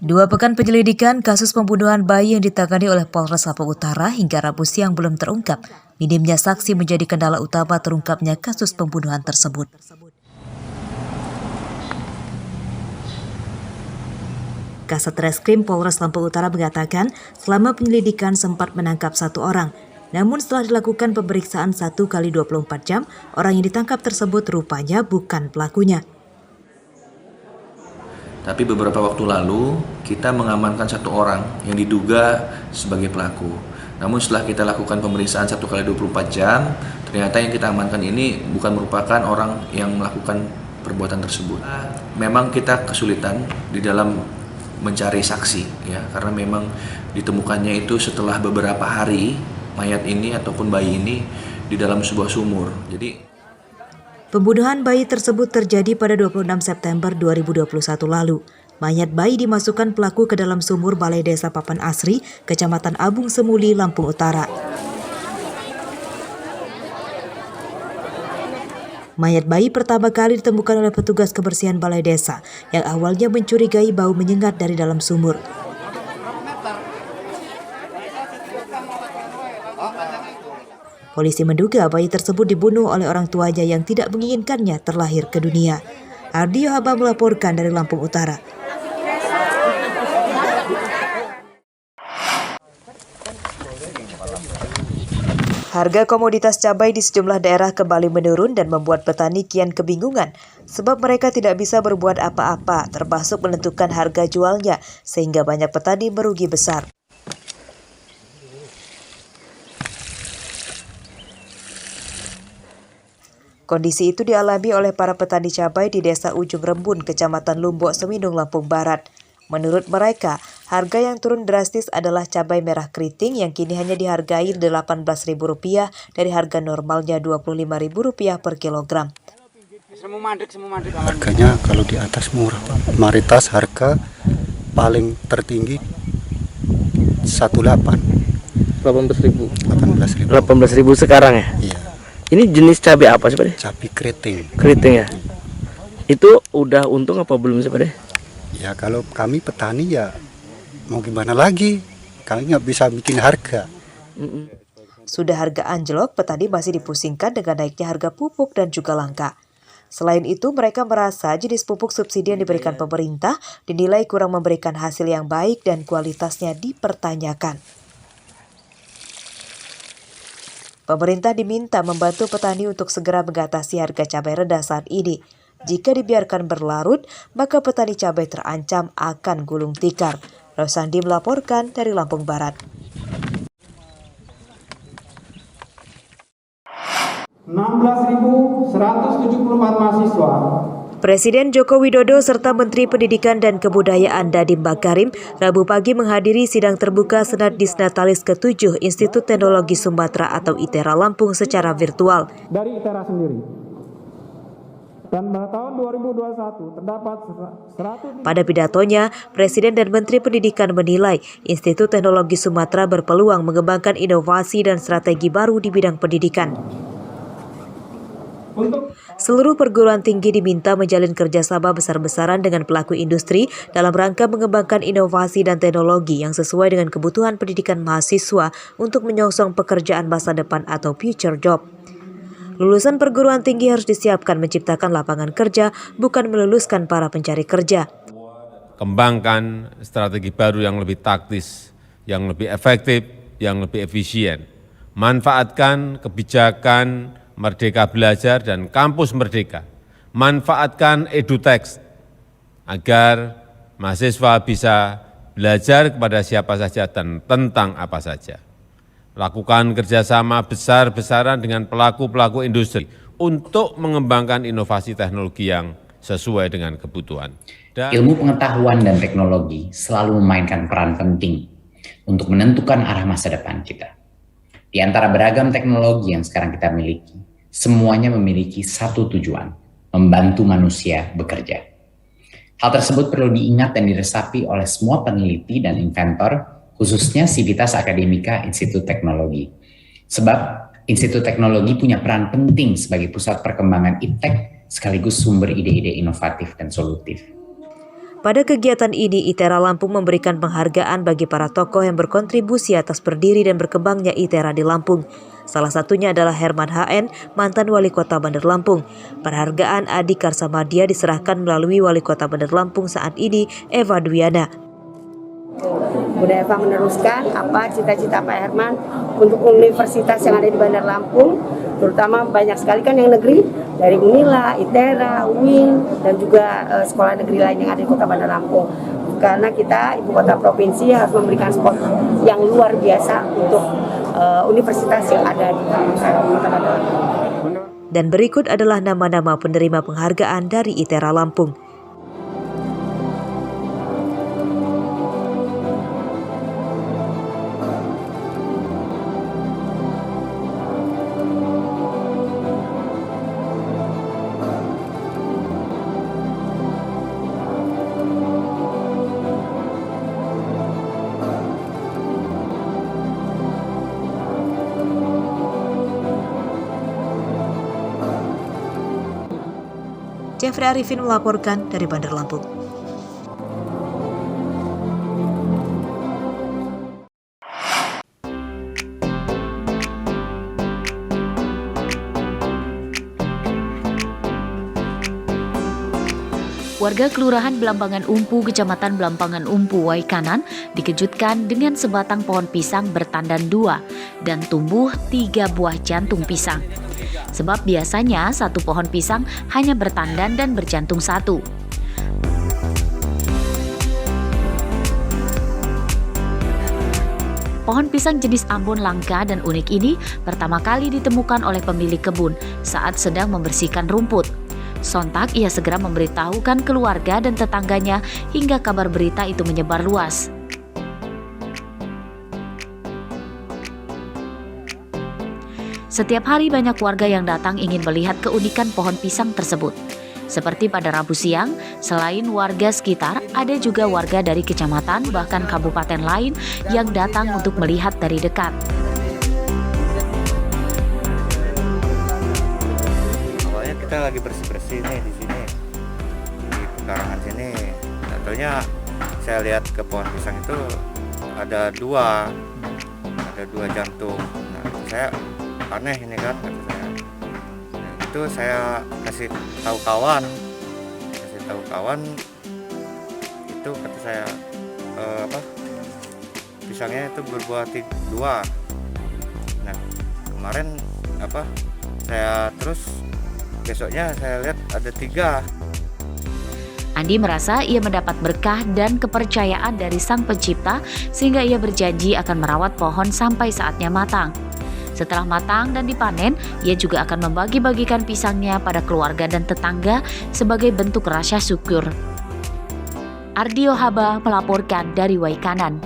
2 pekan penyelidikan kasus pembunuhan bayi yang ditangani oleh Polres Lampung Utara hingga Rabu siang belum terungkap. Minimnya saksi menjadi kendala utama terungkapnya kasus pembunuhan tersebut. Kasat Reskrim Polres Lampung Utara mengatakan selama penyelidikan sempat menangkap 1 orang. Namun setelah dilakukan pemeriksaan 1 kali 24 jam, orang yang ditangkap tersebut rupanya bukan pelakunya. Tapi beberapa waktu lalu kita mengamankan 1 orang yang diduga sebagai pelaku. Namun setelah kita lakukan pemeriksaan 1 kali 24 jam, ternyata yang kita amankan ini bukan merupakan orang yang melakukan perbuatan tersebut. Memang kita kesulitan di dalam mencari saksi, ya, karena memang ditemukannya itu setelah beberapa hari mayat ini ataupun bayi ini di dalam sebuah sumur. Pembunuhan bayi tersebut terjadi pada 26 September 2021 lalu. Mayat bayi dimasukkan pelaku ke dalam sumur Balai Desa Papan Asri, Kecamatan Abung Semuli, Lampung Utara. Mayat bayi pertama kali ditemukan oleh petugas kebersihan Balai Desa yang awalnya mencurigai bau menyengat dari dalam sumur. Polisi menduga bayi tersebut dibunuh oleh orang tuanya yang tidak menginginkannya terlahir ke dunia. Ardi Yohaba melaporkan dari Lampung Utara. Harga komoditas cabai di sejumlah daerah kembali menurun dan membuat petani kian kebingungan sebab mereka tidak bisa berbuat apa-apa termasuk menentukan harga jualnya sehingga banyak petani merugi besar. Kondisi itu dialami oleh para petani cabai di Desa Ujung Rembun, Kecamatan Lumbok, Seminung, Lampung Barat. Menurut mereka, harga yang turun drastis adalah cabai merah keriting yang kini hanya dihargai Rp18.000 dari harga normalnya Rp25.000 per kilogram. Harganya kalau di atas murah, mayoritas harga paling tertinggi 18.000 sekarang ya? Iya. Ini jenis cabai apa sih, Pak? Cabai keriting. Keriting ya? Itu udah untung apa belum sih, Pak? Ya kalau kami petani ya mau gimana lagi, kami nggak bisa bikin harga. Sudah harga anjlok, petani masih dipusingkan dengan naiknya harga pupuk dan juga langka. Selain itu, mereka merasa jenis pupuk subsidi yang diberikan pemerintah dinilai kurang memberikan hasil yang baik dan kualitasnya dipertanyakan. Pemerintah diminta membantu petani untuk segera mengatasi harga cabai rendah saat ini. Jika dibiarkan berlarut, maka petani cabai terancam akan gulung tikar. Rosandi melaporkan dari Lampung Barat. 16.174 mahasiswa. Presiden Joko Widodo serta Menteri Pendidikan dan Kebudayaan Nadiem Makarim Rabu pagi menghadiri sidang terbuka Senat Disnatalis ke-7 Institut Teknologi Sumatera atau ITERA Lampung secara virtual. Dari ITERA sendiri. Dan pada tahun 2021 terdapat 100. Pada pidatonya, Presiden dan Menteri Pendidikan menilai Institut Teknologi Sumatera berpeluang mengembangkan inovasi dan strategi baru di bidang pendidikan. Seluruh perguruan tinggi diminta menjalin kerjasama besar-besaran dengan pelaku industri dalam rangka mengembangkan inovasi dan teknologi yang sesuai dengan kebutuhan pendidikan mahasiswa untuk menyongsong pekerjaan masa depan atau future job. Lulusan perguruan tinggi harus disiapkan menciptakan lapangan kerja, bukan meluluskan para pencari kerja. Kembangkan strategi baru yang lebih taktis, yang lebih efektif, yang lebih efisien. Manfaatkan kebijakan Merdeka Belajar dan Kampus Merdeka. Manfaatkan EduTex agar mahasiswa bisa belajar kepada siapa saja dan tentang apa saja. Lakukan kerjasama besar-besaran dengan pelaku-pelaku industri untuk mengembangkan inovasi teknologi yang sesuai dengan kebutuhan. Ilmu pengetahuan dan teknologi selalu memainkan peran penting untuk menentukan arah masa depan kita. Di antara beragam teknologi yang sekarang kita miliki, semuanya memiliki satu tujuan, membantu manusia bekerja. Hal tersebut perlu diingat dan diresapi oleh semua peneliti dan inventor, khususnya Sivitas Akademika Institut Teknologi. Sebab Institut Teknologi punya peran penting sebagai pusat perkembangan iptek sekaligus sumber ide-ide inovatif dan solutif. Pada kegiatan ini, ITERA Lampung memberikan penghargaan bagi para tokoh yang berkontribusi atas berdiri dan berkembangnya ITERA di Lampung. Salah satunya adalah Herman HN, mantan Wali Kota Bandar Lampung. Penghargaan Adi Karsamadia diserahkan melalui Wali Kota Bandar Lampung saat ini, Eva Dwiana. Bunda Eva meneruskan apa cita-cita Pak Herman untuk universitas yang ada di Bandar Lampung, terutama banyak sekali kan yang negeri, dari Unila, ITERA, UIN, dan juga sekolah negeri lain yang ada di Kota Bandar Lampung. Karena kita, Ibu Kota Provinsi, harus memberikan spot yang luar biasa untuk universitas yang ada di Kota Bandar Lampung. Dan berikut adalah nama-nama penerima penghargaan dari ITERA Lampung. Jeffrey Arifin melaporkan dari Bandar Lampung. Warga Kelurahan Belambangan Umpu, Kecamatan Belambangan Umpu, Waikanan dikejutkan dengan sebatang pohon pisang bertandan 2 dan tumbuh 3 buah jantung pisang. Sebab biasanya satu pohon pisang hanya bertandan dan berjantung 1. Pohon pisang jenis Ambon langka dan unik ini pertama kali ditemukan oleh pemilik kebun saat sedang membersihkan rumput. Sontak ia segera memberitahukan keluarga dan tetangganya hingga kabar berita itu menyebar luas. Setiap hari banyak warga yang datang ingin melihat keunikan pohon pisang tersebut. Seperti pada Rabu siang, selain warga sekitar, ada juga warga dari kecamatan bahkan kabupaten lain yang datang untuk melihat dari dekat. Awalnya kita lagi bersih-bersih nih di sini, di pekarangan sini. Tentunya saya lihat ke pohon pisang itu ada dua jantung. Nah, saya aneh ini kan, kata saya. Nah, itu saya kasih tahu kawan itu kata saya pisangnya itu berbuah 2. Nah kemarin saya terus besoknya saya lihat ada 3. Andi merasa ia mendapat berkah dan kepercayaan dari Sang Pencipta sehingga ia berjanji akan merawat pohon sampai saatnya matang. Setelah matang dan dipanen, ia juga akan membagi-bagikan pisangnya pada keluarga dan tetangga sebagai bentuk rasa syukur. Ardio Haba melaporkan dari Waikanan.